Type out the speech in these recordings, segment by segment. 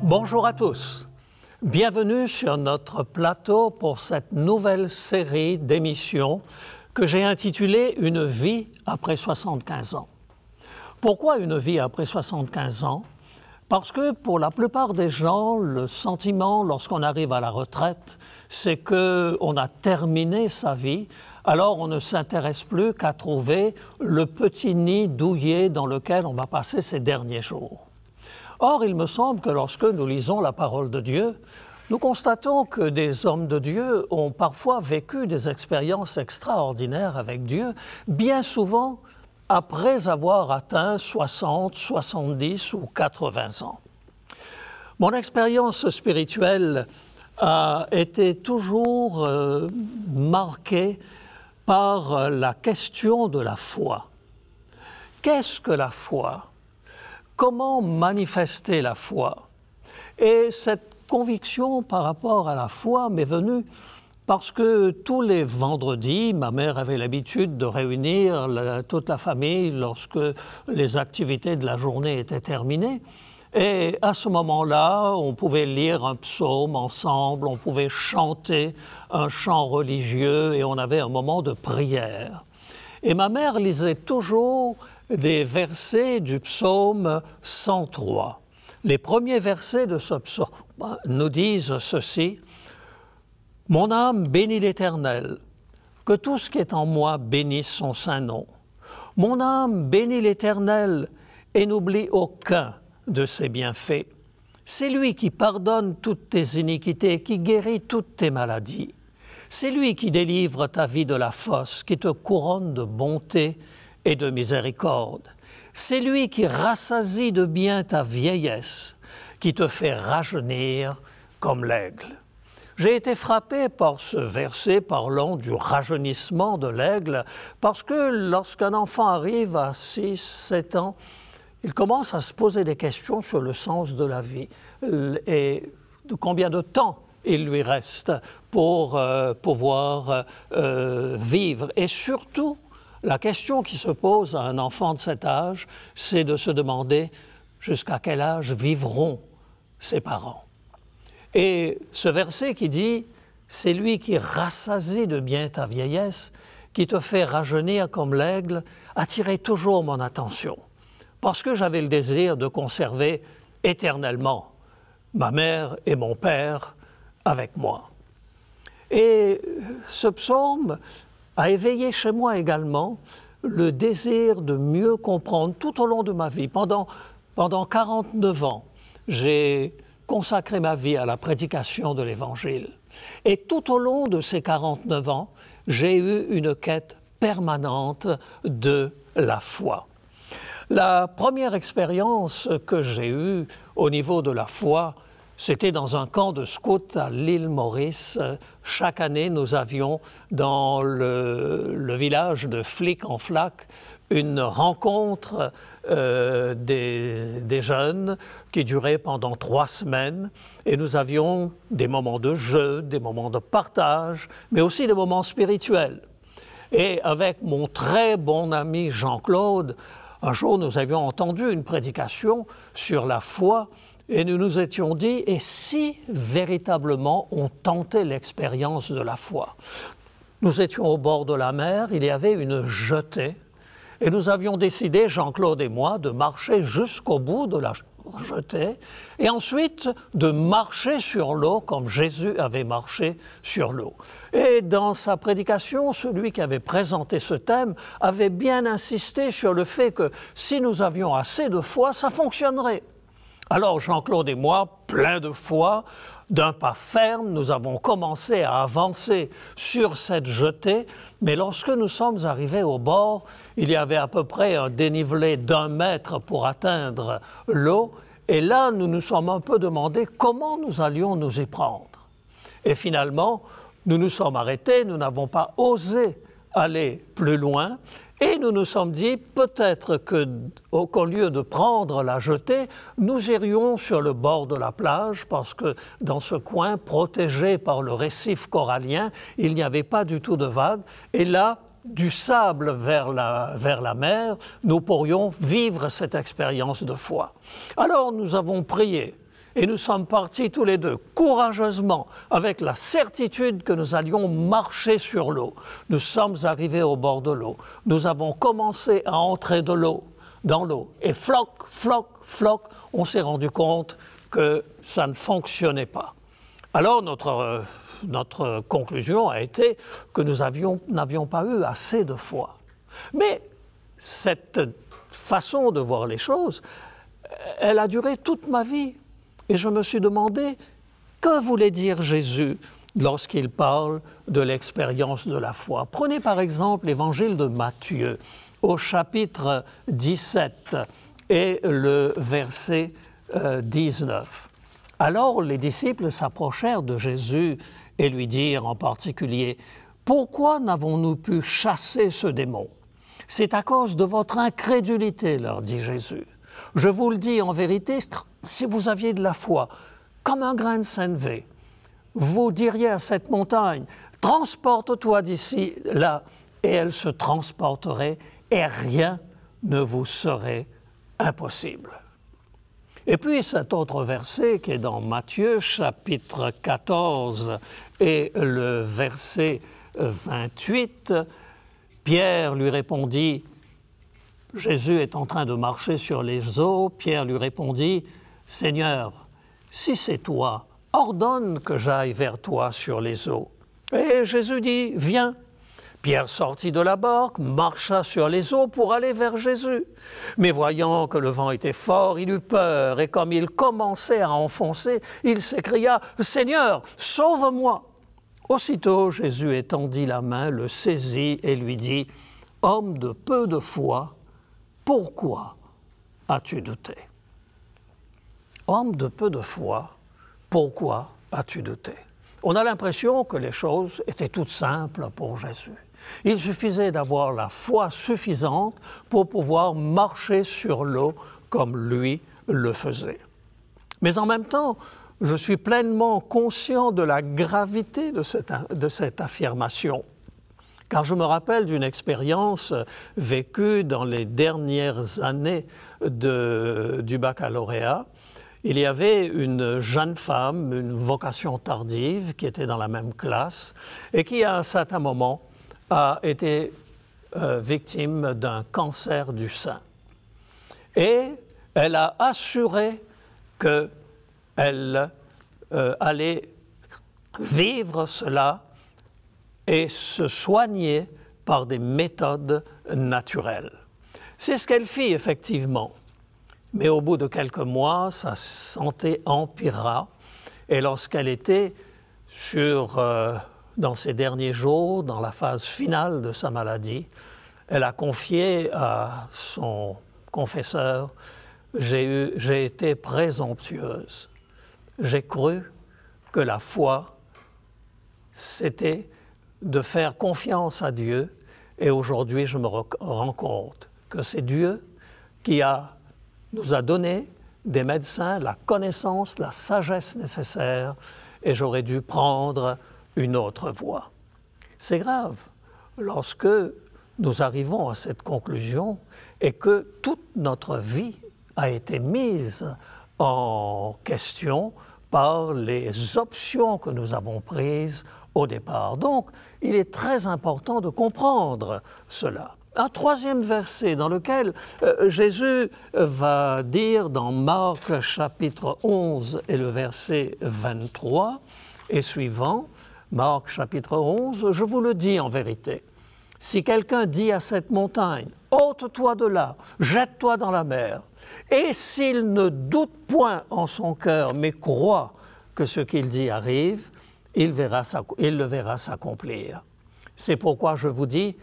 Bonjour à tous, bienvenue sur notre plateau pour cette nouvelle série d'émissions que j'ai intitulée « Une vie après 75 ans ». Pourquoi une vie après 75 ans? Parce que pour la plupart des gens, le sentiment lorsqu'on arrive à la retraite, c'est qu'on a terminé sa vie, alors on ne s'intéresse plus qu'à trouver le petit nid douillet dans lequel on va passer ses derniers jours. Or, il me semble que lorsque nous lisons la parole de Dieu, nous constatons que des hommes de Dieu ont parfois vécu des expériences extraordinaires avec Dieu, bien souvent après avoir atteint 60, 70 ou 80 ans. Mon expérience spirituelle a été toujours marquée par la question de la foi. Qu'est-ce que la foi? Comment manifester la foi? Et cette conviction par rapport à la foi m'est venue parce que tous les vendredis, ma mère avait l'habitude de réunir toute la famille lorsque les activités de la journée étaient terminées. Et à ce moment-là, on pouvait lire un psaume ensemble, on pouvait chanter un chant religieux et on avait un moment de prière. Et ma mère lisait toujours des versets du psaume 103. Les premiers versets de ce psaume nous disent ceci: « Mon âme bénit l'Éternel, que tout ce qui est en moi bénisse son saint nom. Mon âme bénit l'Éternel et n'oublie aucun de ses bienfaits. C'est lui qui pardonne toutes tes iniquités et qui guérit toutes tes maladies. C'est lui qui délivre ta vie de la fosse, qui te couronne de bonté et de miséricorde. C'est lui qui rassasie de bien ta vieillesse, qui te fait rajeunir comme l'aigle. » J'ai été frappé par ce verset parlant du rajeunissement de l'aigle, parce que lorsqu'un enfant arrive à 6, 7 ans, il commence à se poser des questions sur le sens de la vie et de combien de temps il lui reste pour pouvoir vivre. Et surtout, la question qui se pose à un enfant de cet âge, c'est de se demander jusqu'à quel âge vivront ses parents. Et ce verset qui dit « C'est lui qui rassasie de bien ta vieillesse, qui te fait rajeunir comme l'aigle » attirait toujours mon attention, parce que j'avais le désir de conserver éternellement ma mère et mon père avec moi. Et ce psaume a éveillé chez moi également le désir de mieux comprendre tout au long de ma vie. Pendant 49 ans, j'ai consacré ma vie à la prédication de l'Évangile. Et tout au long de ces 49 ans, j'ai eu une quête permanente de la foi. La première expérience que j'ai eue au niveau de la foi, c'était dans un camp de scouts à l'île Maurice. Chaque année, nous avions dans le village de Flic-en-Flac une rencontre des jeunes qui durait pendant 3 semaines. Et nous avions des moments de jeu, des moments de partage, mais aussi des moments spirituels. Et avec mon très bon ami Jean-Claude, un jour, nous avions entendu une prédication sur la foi et nous nous étions dit, et si véritablement on tentait l'expérience de la foi? Nous étions au bord de la mer, il y avait une jetée, et nous avions décidé, Jean-Claude et moi, de marcher jusqu'au bout de la jetée, et ensuite de marcher sur l'eau comme Jésus avait marché sur l'eau. Et dans sa prédication, celui qui avait présenté ce thème avait bien insisté sur le fait que si nous avions assez de foi, ça fonctionnerait. Alors Jean-Claude et moi, pleins de foi, d'un pas ferme, nous avons commencé à avancer sur cette jetée, mais lorsque nous sommes arrivés au bord, il y avait à peu près un dénivelé d'1 mètre pour atteindre l'eau, et là, nous nous sommes un peu demandé comment nous allions nous y prendre. Et finalement, nous nous sommes arrêtés, nous n'avons pas osé aller plus loin, et nous nous sommes dit peut-être qu'au lieu de prendre la jetée, nous irions sur le bord de la plage parce que dans ce coin, protégé par le récif corallien, il n'y avait pas du tout de vagues. Et là, du sable vers la mer, nous pourrions vivre cette expérience de foi. Alors nous avons prié Et nous sommes partis tous les deux courageusement, avec la certitude que nous allions marcher sur l'eau. Nous sommes arrivés au bord de l'eau. Nous avons commencé à entrer dans l'eau. Et floc, floc, floc, on s'est rendu compte que ça ne fonctionnait pas. Alors notre conclusion a été que nous n'avions pas eu assez de foi. Mais cette façon de voir les choses, elle a duré toute ma vie. Et je me suis demandé, que voulait dire Jésus lorsqu'il parle de l'expérience de la foi? Prenez par exemple l'évangile de Matthieu, au chapitre 17 et le verset 19. Alors les disciples s'approchèrent de Jésus et lui dirent en particulier, « Pourquoi n'avons-nous pu chasser ce démon? C'est à cause de votre incrédulité, leur dit Jésus. Je vous le dis en vérité, si vous aviez de la foi, comme un grain de sénévé, vous diriez à cette montagne, « Transporte-toi d'ici, là », et elle se transporterait, et rien ne vous serait impossible. Et puis cet autre verset qui est dans Matthieu, chapitre 14 et le verset 28, Pierre lui répondit, Jésus est en train de marcher sur les eaux, Pierre lui répondit, « Seigneur, si c'est toi, ordonne que j'aille vers toi sur les eaux. » Et Jésus dit, « Viens ». Pierre sortit de la barque, marcha sur les eaux pour aller vers Jésus. Mais voyant que le vent était fort, il eut peur, et comme il commençait à enfoncer, il s'écria, « Seigneur, sauve-moi » Aussitôt Jésus étendit la main, le saisit et lui dit, « Homme de peu de foi, pourquoi as-tu douté » Homme de peu de foi, pourquoi as-tu douté? On a l'impression que les choses étaient toutes simples pour Jésus. Il suffisait d'avoir la foi suffisante pour pouvoir marcher sur l'eau comme lui le faisait. Mais en même temps, je suis pleinement conscient de la gravité de cette affirmation. Car je me rappelle d'une expérience vécue dans les dernières années du baccalauréat. Il y avait une jeune femme, une vocation tardive, qui était dans la même classe et qui, à un certain moment, a été victime d'un cancer du sein. Et elle a assuré qu'elle allait vivre cela et se soigner par des méthodes naturelles. C'est ce qu'elle fit effectivement. Mais au bout de quelques mois, sa santé empira et lorsqu'elle était dans ses derniers jours, dans la phase finale de sa maladie, elle a confié à son confesseur « J'ai été présomptueuse. J'ai cru que la foi, c'était de faire confiance à Dieu et aujourd'hui je me rends compte que c'est Dieu qui nous a donné des médecins, la connaissance, la sagesse nécessaire et j'aurais dû prendre une autre voie. » C'est grave lorsque nous arrivons à cette conclusion et que toute notre vie a été mise en question par les options que nous avons prises au départ. Donc, il est très important de comprendre cela. Un troisième verset dans lequel Jésus va dire dans Marc chapitre 11 et le verset 23 et suivant, Marc chapitre 11, « Je vous le dis en vérité, si quelqu'un dit à cette montagne, « ôte-toi de là, jette-toi dans la mer », et s'il ne doute point en son cœur, mais croit que ce qu'il dit arrive, il le verra s'accomplir. C'est pourquoi je vous dis,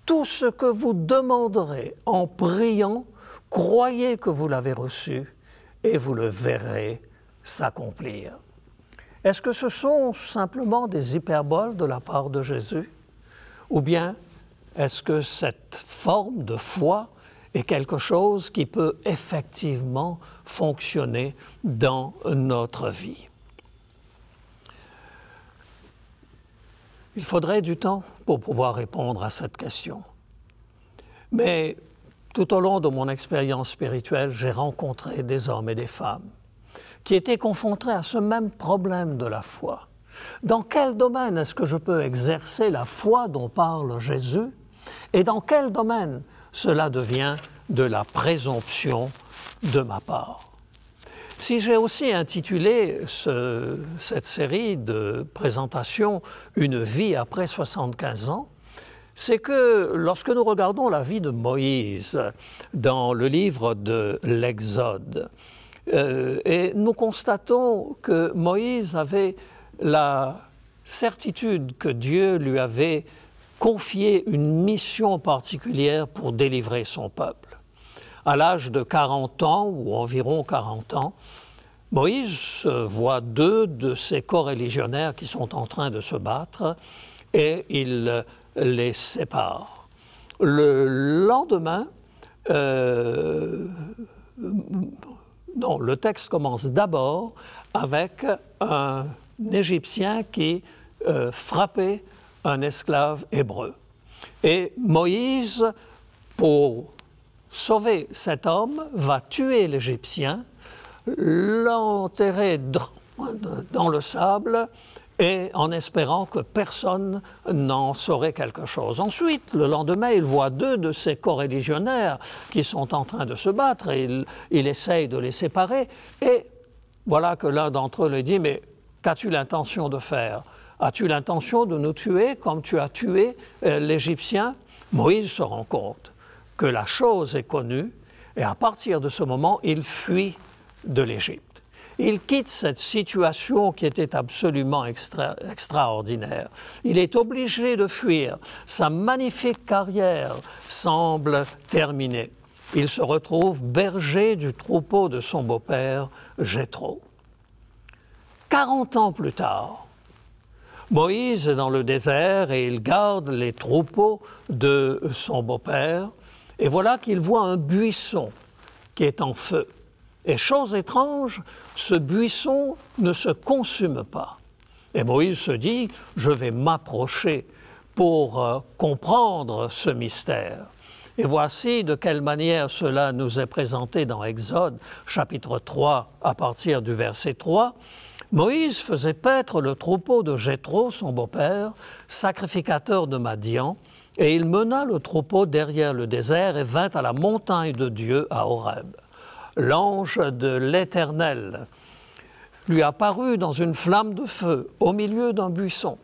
tout ce que vous demanderez en priant, croyez que vous l'avez reçu et vous le verrez s'accomplir. » Est-ce que ce sont simplement des hyperboles de la part de Jésus? Ou bien est-ce que cette forme de foi est quelque chose qui peut effectivement fonctionner dans notre vie? Il faudrait du temps pour pouvoir répondre à cette question. Mais tout au long de mon expérience spirituelle, j'ai rencontré des hommes et des femmes qui était confronté à ce même problème de la foi. Dans quel domaine est-ce que je peux exercer la foi dont parle Jésus et dans quel domaine cela devient de la présomption de ma part? Si j'ai aussi intitulé cette série de présentations « Une vie après 75 ans », c'est que lorsque nous regardons la vie de Moïse dans le livre de l'Exode, et nous constatons que Moïse avait la certitude que Dieu lui avait confié une mission particulière pour délivrer son peuple. À l'âge de 40 ans, ou environ 40 ans, Moïse voit deux de ses coreligionnaires qui sont en train de se battre et il les sépare. Le lendemain, non, le texte commence d'abord avec un Égyptien qui frappait un esclave hébreu. Et Moïse, pour sauver cet homme, va tuer l'Égyptien, l'enterrer dans le sable et en espérant que personne n'en saurait quelque chose. Ensuite, le lendemain, il voit deux de ses coreligionnaires qui sont en train de se battre et il essaye de les séparer. Et voilà que l'un d'entre eux lui dit « Mais qu'as-tu l'intention de faire? As-tu l'intention de nous tuer comme tu as tué l'Égyptien ?» Moïse se rend compte que la chose est connue et à partir de ce moment, il fuit de l'Égypte. Il quitte cette situation qui était absolument extraordinaire. Il est obligé de fuir. Sa magnifique carrière semble terminée. Il se retrouve berger du troupeau de son beau-père, Jéthro. 40 ans plus tard, Moïse est dans le désert et il garde les troupeaux de son beau-père. Et voilà qu'il voit un buisson qui est en feu. Et chose étrange, ce buisson ne se consume pas. Et Moïse se dit, je vais m'approcher pour comprendre ce mystère. Et voici de quelle manière cela nous est présenté dans Exode, chapitre 3, à partir du verset 3. Moïse faisait paître le troupeau de Jéthro, son beau-père, sacrificateur de Madian, et il mena le troupeau derrière le désert et vint à la montagne de Dieu à Horeb. L'ange de l'Éternel lui apparut dans une flamme de feu au milieu d'un buisson.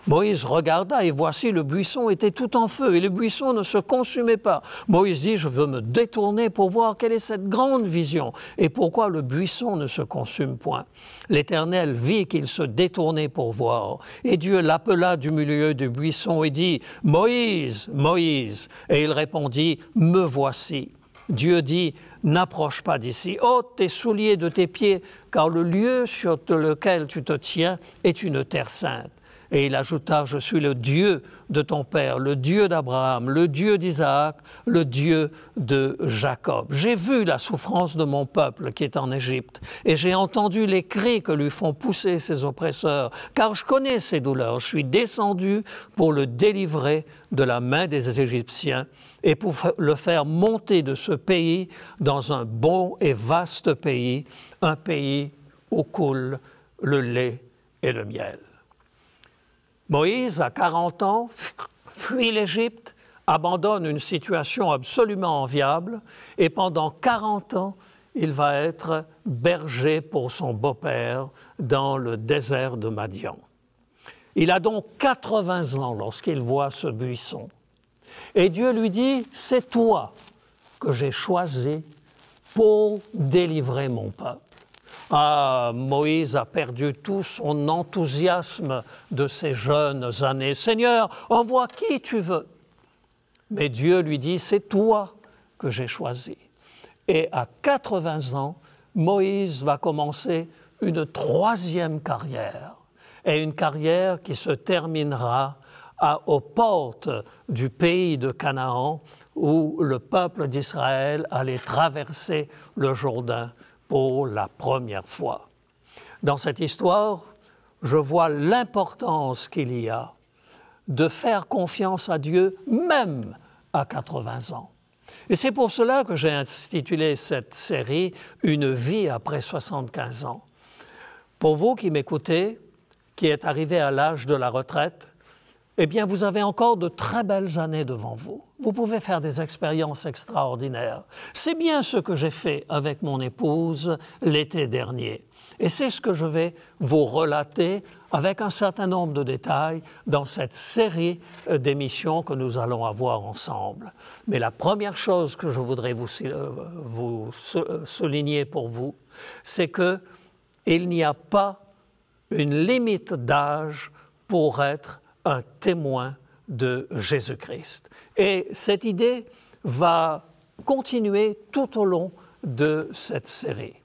Moïse regarda et voici le buisson était tout en feu et le buisson ne se consumait pas. Moïse dit, je veux me détourner pour voir quelle est cette grande vision et pourquoi le buisson ne se consume point. L'Éternel vit qu'il se détournait pour voir et Dieu l'appela du milieu du buisson et dit, Moïse, Moïse. Et il répondit, me voici. Dieu dit, n'approche pas d'ici, ôte tes souliers de tes pieds, car le lieu sur lequel tu te tiens est une terre sainte. Et il ajouta, je suis le Dieu de ton père, le Dieu d'Abraham, le Dieu d'Isaac, le Dieu de Jacob. J'ai vu la souffrance de mon peuple qui est en Égypte, et j'ai entendu les cris que lui font pousser ses oppresseurs, car je connais ses douleurs. Je suis descendu pour le délivrer de la main des Égyptiens et pour le faire monter de ce pays dans un bon et vaste pays, un pays où coule le lait et le miel. Moïse, à 40 ans, fuit l'Égypte, abandonne une situation absolument enviable et pendant 40 ans, il va être berger pour son beau-père dans le désert de Madian. Il a donc 80 ans lorsqu'il voit ce buisson. Et Dieu lui dit, c'est toi que j'ai choisi pour délivrer mon peuple. Ah, Moïse a perdu tout son enthousiasme de ses jeunes années. Seigneur, envoie qui tu veux. Mais Dieu lui dit, c'est toi que j'ai choisi. Et à 80 ans, Moïse va commencer une troisième carrière. Et une carrière qui se terminera aux portes du pays de Canaan, où le peuple d'Israël allait traverser le Jourdain pour la première fois. Dans cette histoire, je vois l'importance qu'il y a de faire confiance à Dieu même à 80 ans. Et c'est pour cela que j'ai intitulé cette série « Une vie après 75 ans ». Pour vous qui m'écoutez, qui êtes arrivé à l'âge de la retraite, eh bien, vous avez encore de très belles années devant vous. Vous pouvez faire des expériences extraordinaires. C'est bien ce que j'ai fait avec mon épouse l'été dernier. Et c'est ce que je vais vous relater avec un certain nombre de détails dans cette série d'émissions que nous allons avoir ensemble. Mais la première chose que je voudrais vous souligner pour vous, c'est qu'il n'y a pas une limite d'âge pour être un témoin de Jésus-Christ. Et cette idée va continuer tout au long de cette série.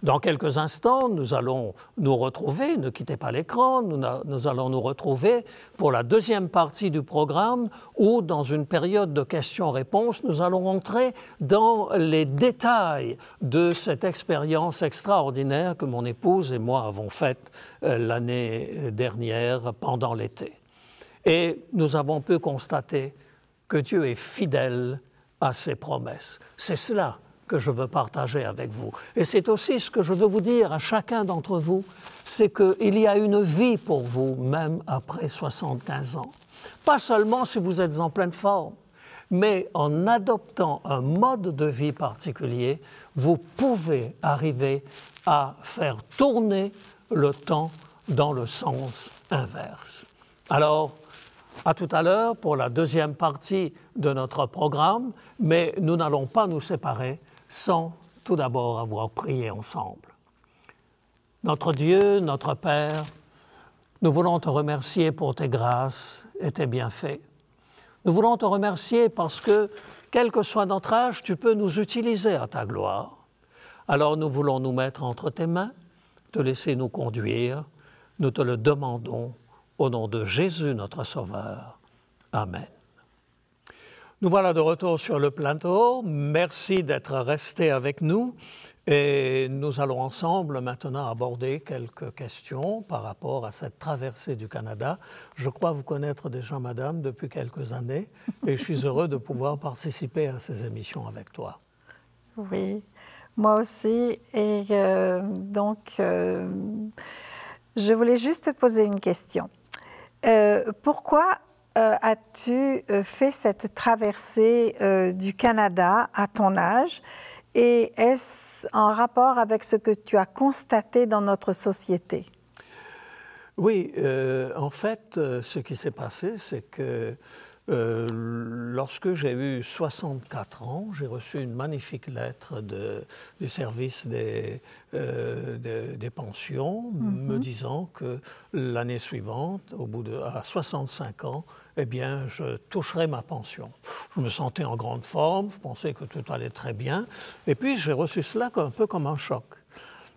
Dans quelques instants, nous allons nous retrouver, ne quittez pas l'écran, nous allons nous retrouver pour la deuxième partie du programme où, dans une période de questions-réponses, nous allons entrer dans les détails de cette expérience extraordinaire que mon épouse et moi avons faite l'année dernière pendant l'été. Et nous avons pu constater que Dieu est fidèle à ses promesses. C'est cela que je veux partager avec vous. Et c'est aussi ce que je veux vous dire à chacun d'entre vous, c'est qu'il y a une vie pour vous, même après 75 ans. Pas seulement si vous êtes en pleine forme, mais en adoptant un mode de vie particulier, vous pouvez arriver à faire tourner le temps dans le sens inverse. Alors, à tout à l'heure pour la deuxième partie de notre programme, mais nous n'allons pas nous séparer sans tout d'abord avoir prié ensemble. Notre Dieu, notre Père, nous voulons te remercier pour tes grâces et tes bienfaits. Nous voulons te remercier parce que, quel que soit notre âge, tu peux nous utiliser à ta gloire. Alors nous voulons nous mettre entre tes mains, te laisser nous conduire. Nous te le demandons au nom de Jésus, notre Sauveur. Amen. Nous voilà de retour sur le plateau. Merci d'être restés avec nous. Et nous allons ensemble maintenant aborder quelques questions par rapport à cette traversée du Canada. Je crois vous connaître déjà, madame, depuis quelques années. Et je suis heureux de pouvoir participer à ces émissions avec toi. Oui, moi aussi. Et je voulais juste te poser une question. Pourquoi as-tu fait cette traversée du Canada à ton âge et est-ce en rapport avec ce que tu as constaté dans notre société? Oui, en fait, ce qui s'est passé, c'est que lorsque j'ai eu 64 ans, j'ai reçu une magnifique lettre du service des pensions me disant que l'année suivante, à 65 ans, eh bien, je toucherais ma pension. Je me sentais en grande forme, je pensais que tout allait très bien. Et puis, j'ai reçu cela un peu comme un choc.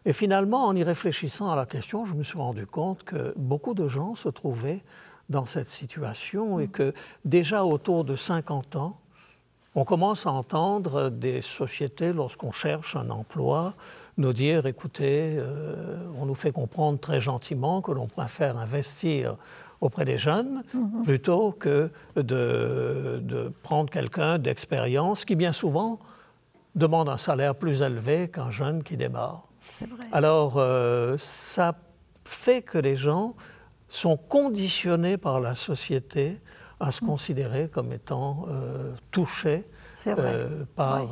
Et finalement, en y réfléchissant à la question, je me suis rendu compte que beaucoup de gens se trouvaient dans cette situation et que déjà autour de 50 ans, on commence à entendre des sociétés, lorsqu'on cherche un emploi, nous dire, écoutez, on nous fait comprendre très gentiment que l'on préfère investir auprès des jeunes plutôt que de prendre quelqu'un d'expérience qui bien souvent demande un salaire plus élevé qu'un jeune qui démarre. C'est vrai. Alors, ça fait que les gens sont conditionnés par la société à se considérer comme étant touchés par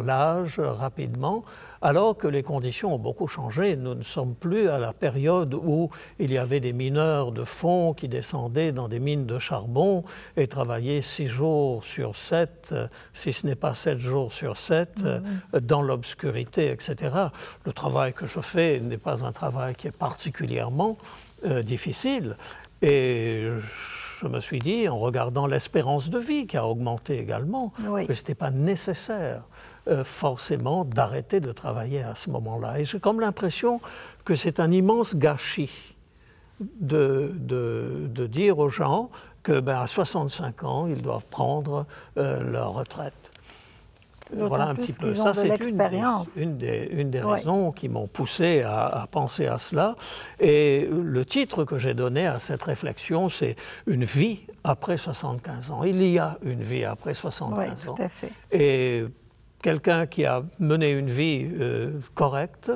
l'âge rapidement, alors que les conditions ont beaucoup changé. Nous ne sommes plus à la période où il y avait des mineurs de fond qui descendaient dans des mines de charbon et travaillaient 6 jours sur 7, si ce n'est pas 7 jours sur 7, dans l'obscurité, etc. Le travail que je fais n'est pas un travail qui est particulièrement difficile. Et je me suis dit, en regardant l'espérance de vie qui a augmenté également, que ce n'était pas nécessaire forcément d'arrêter de travailler à ce moment-là. Et j'ai comme l'impression que c'est un immense gâchis de dire aux gens que à 65 ans, ils doivent prendre leur retraite. Voilà un petit peu. Ça, c'est une des raisons qui m'ont poussé à penser à cela. Et le titre que j'ai donné à cette réflexion, c'est « Une vie après 75 ans ». Il y a une vie après 75 ans. Tout à fait. Et quelqu'un qui a mené une vie correcte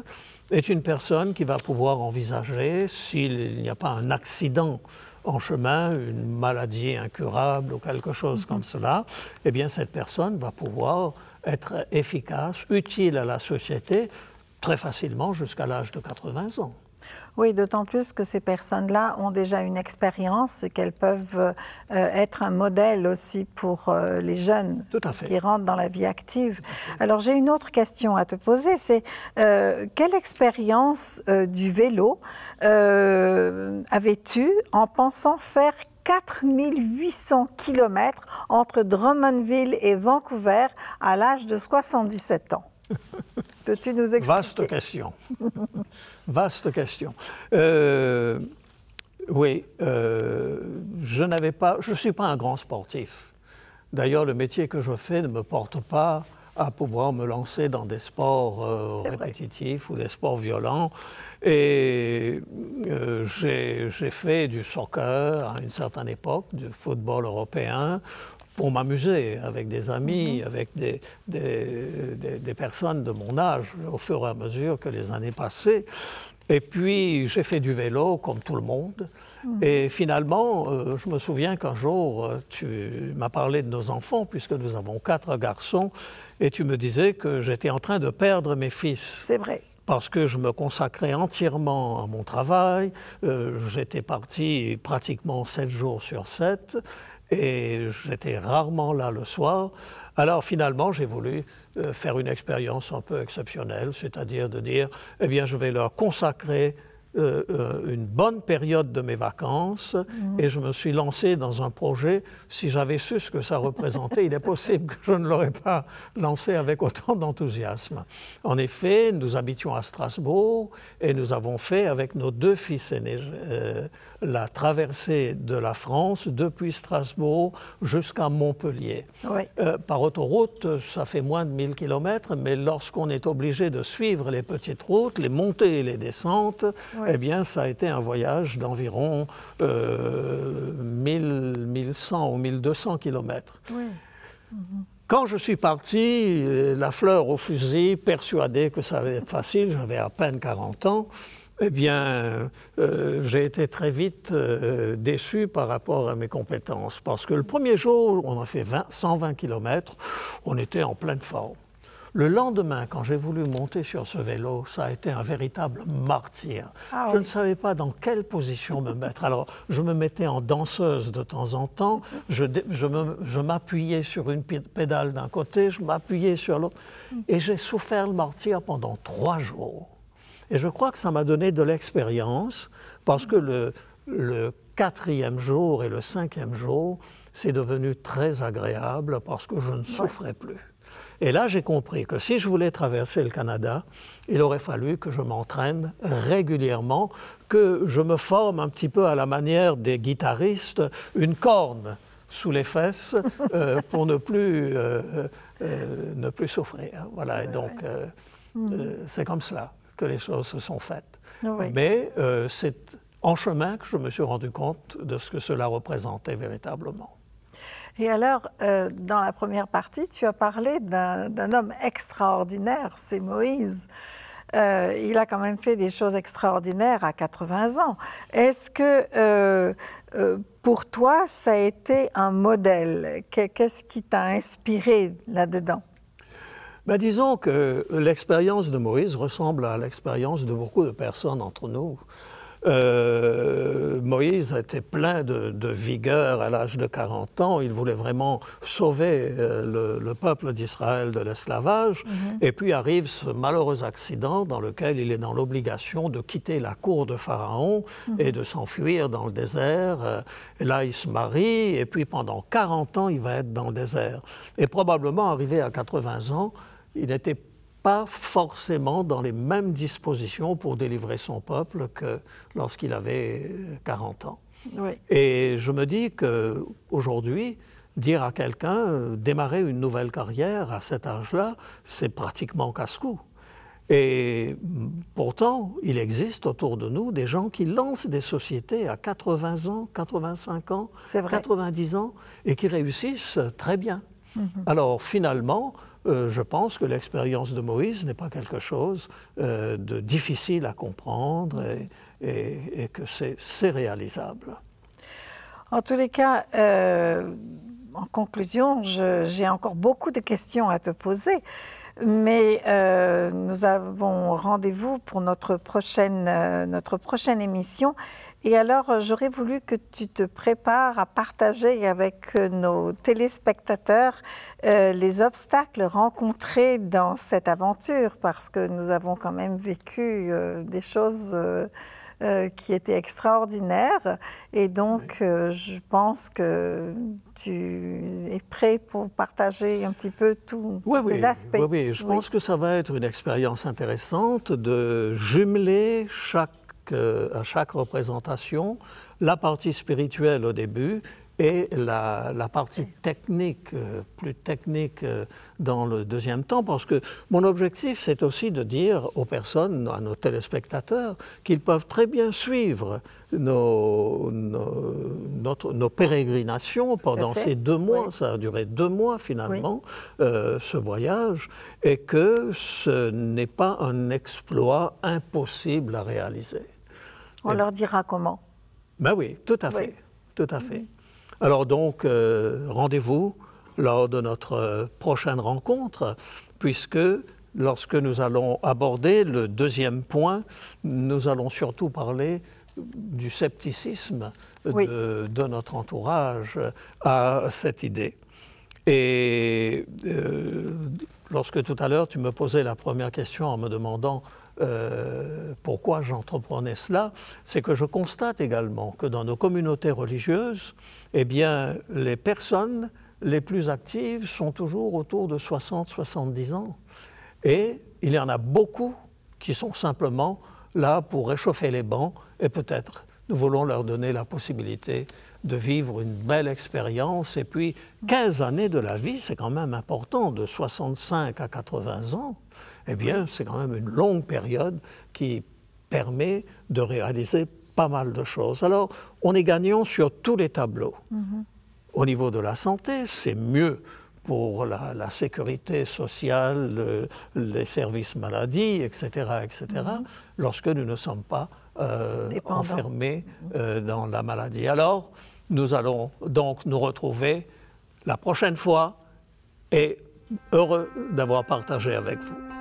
est une personne qui va pouvoir envisager, s'il n'y a pas un accident en chemin, une maladie incurable ou quelque chose comme cela, eh bien cette personne va pouvoir être efficace, utile à la société très facilement jusqu'à l'âge de 80 ans. Oui, d'autant plus que ces personnes-là ont déjà une expérience et qu'elles peuvent être un modèle aussi pour les jeunes qui rentrent dans la vie active. Alors j'ai une autre question à te poser, c'est quelle expérience du vélo avais-tu en pensant faire 4800 km entre Drummondville et Vancouver à l'âge de 77 ans? Peux-tu nous expliquer? Vaste question. Vaste question. Oui, je ne suis pas un grand sportif. D'ailleurs, le métier que je fais ne me porte pas à pouvoir me lancer dans des sports répétitifs ou des sports violents. Et j'ai fait du soccer à une certaine époque, du football européen, pour m'amuser avec des amis, avec des personnes de mon âge, au fur et à mesure que les années passaient. Et puis, j'ai fait du vélo, comme tout le monde. Et finalement, je me souviens qu'un jour, tu m'as parlé de nos enfants, puisque nous avons 4 garçons, et tu me disais que j'étais en train de perdre mes fils. C'est vrai. Parce que je me consacrais entièrement à mon travail. J'étais parti pratiquement 7 jours sur 7. Et j'étais rarement là le soir. Alors finalement, j'ai voulu faire une expérience un peu exceptionnelle, c'est-à-dire de dire, eh bien, je vais leur consacrer une bonne période de mes vacances et je me suis lancé dans un projet. Si j'avais su ce que ça représentait, il est possible que je ne l'aurais pas lancé avec autant d'enthousiasme. En effet, nous habitions à Strasbourg et nous avons fait avec nos 2 fils aînés la traversée de la France depuis Strasbourg jusqu'à Montpellier. Oui. Par autoroute, ça fait moins de 1000 km, mais lorsqu'on est obligé de suivre les petites routes, les montées et les descentes, eh bien, ça a été un voyage d'environ 1100 ou 1200 km. Oui. Quand je suis parti, la fleur au fusil, persuadé que ça allait être facile, j'avais à peine 40 ans, eh bien, j'ai été très vite déçu par rapport à mes compétences. Parce que le premier jour, on a fait 120 km, on était en pleine forme. Le lendemain, quand j'ai voulu monter sur ce vélo, ça a été un véritable martyre. Ah, je ne savais pas dans quelle position me mettre. Alors, je me mettais en danseuse de temps en temps, je m'appuyais sur une pédale d'un côté, je m'appuyais sur l'autre, et j'ai souffert le martyre pendant 3 jours. Et je crois que ça m'a donné de l'expérience, parce que le 4e jour et le 5e jour, c'est devenu très agréable, parce que je ne souffrais plus. Et là, j'ai compris que si je voulais traverser le Canada, il aurait fallu que je m'entraîne régulièrement, que je me forme un petit peu à la manière des guitaristes, une corne sous les fesses pour ne plus souffrir. Voilà, et donc c'est comme cela que les choses se sont faites. Oui. Mais c'est en chemin que je me suis rendu compte de ce que cela représentait véritablement. Et alors, dans la première partie, tu as parlé d'un homme extraordinaire, c'est Moïse. Il a quand même fait des choses extraordinaires à 80 ans. Est-ce que pour toi, ça a été un modèle? Qu'est-ce qui t'a inspiré là-dedans? Ben, disons que l'expérience de Moïse ressemble à l'expérience de beaucoup de personnes entre nous. Moïse était plein de vigueur à l'âge de 40 ans. Il voulait vraiment sauver le peuple d'Israël de l'esclavage. Et puis arrive ce malheureux accident dans lequel il est dans l'obligation de quitter la cour de Pharaon et de s'enfuir dans le désert. Et là, il se marie et puis pendant 40 ans, il va être dans le désert. Et probablement, arrivé à 80 ans, il n'était pas forcément dans les mêmes dispositions pour délivrer son peuple que lorsqu'il avait 40 ans. Oui. Et je me dis qu'aujourd'hui, dire à quelqu'un démarrer une nouvelle carrière à cet âge-là, c'est pratiquement casse-cou. Et pourtant, il existe autour de nous des gens qui lancent des sociétés à 80 ans, 85 ans, 90 ans et qui réussissent très bien. Alors finalement, je pense que l'expérience de Moïse n'est pas quelque chose de difficile à comprendre et que c'est réalisable. En tous les cas, en conclusion, j'ai encore beaucoup de questions à te poser, mais nous avons rendez-vous pour notre prochaine émission. Et alors, j'aurais voulu que tu te prépares à partager avec nos téléspectateurs les obstacles rencontrés dans cette aventure, parce que nous avons quand même vécu des choses qui étaient extraordinaires. Et donc, je pense que tu es prêt pour partager un petit peu tous ces aspects. Oui, je pense que ça va être une expérience intéressante de jumeler à chaque représentation la partie spirituelle au début et la partie technique, plus technique dans le deuxième temps, parce que mon objectif, c'est aussi de dire aux personnes, à nos téléspectateurs, qu'ils peuvent très bien suivre nos pérégrinations pendant ces 2 mois. Oui. Ça a duré 2 mois finalement, ce voyage, et que ce n'est pas un exploit impossible à réaliser. On leur dira comment? Ben oui, tout à fait, tout à fait. Alors donc, rendez-vous lors de notre prochaine rencontre, puisque lorsque nous allons aborder le deuxième point, nous allons surtout parler du scepticisme de notre entourage à cette idée. Et lorsque tout à l'heure tu me posais la première question en me demandant pourquoi j'entreprenais cela, c'est que je constate également que dans nos communautés religieuses, eh bien, les personnes les plus actives sont toujours autour de 60-70 ans. Et il y en a beaucoup qui sont simplement là pour réchauffer les bancs et peut-être nous voulons leur donner la possibilité de vivre une belle expérience. Et puis 15 années de la vie, c'est quand même important, de 65 à 80 ans. Eh bien, c'est quand même une longue période qui permet de réaliser pas mal de choses. Alors, on est gagnant sur tous les tableaux. Au niveau de la santé, c'est mieux pour la sécurité sociale, les services maladie, etc., lorsque nous ne sommes pas enfermés dans la maladie. Alors, nous allons donc nous retrouver la prochaine fois et heureux d'avoir partagé avec vous.